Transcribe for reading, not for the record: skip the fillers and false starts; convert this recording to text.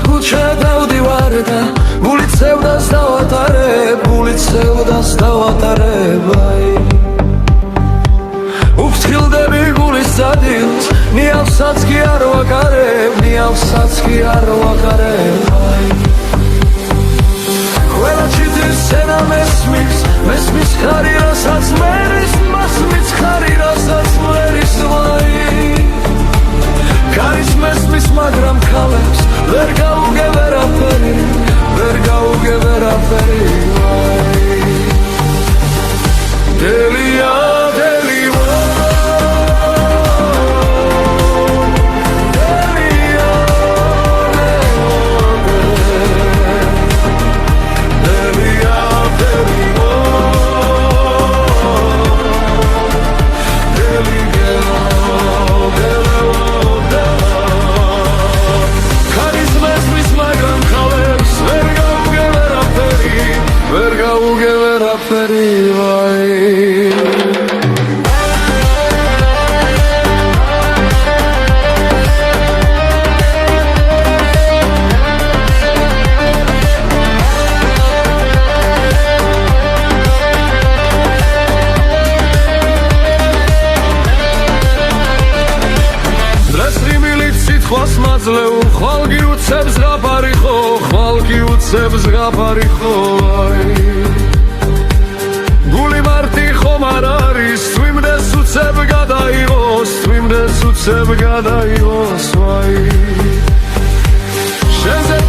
Kucha davdivar da guli sevdas davatare vai Uftkildები გულის სადილს ნიავსაც კი არ ვაკარებ აი ყველა ჩიტის სცენა მესმის ხარი რასაც მერის მასმის ხარი რასაც მერის ვაი ქარის მესმის მაგრამ ქალებს ვერ გაუგე ვერაფერი ვაი დელია ხვალ გიუცებს გაფარიხო გული მარტი ხომ არ არის twimdes უცებ გადაიღოს ვაი შენზე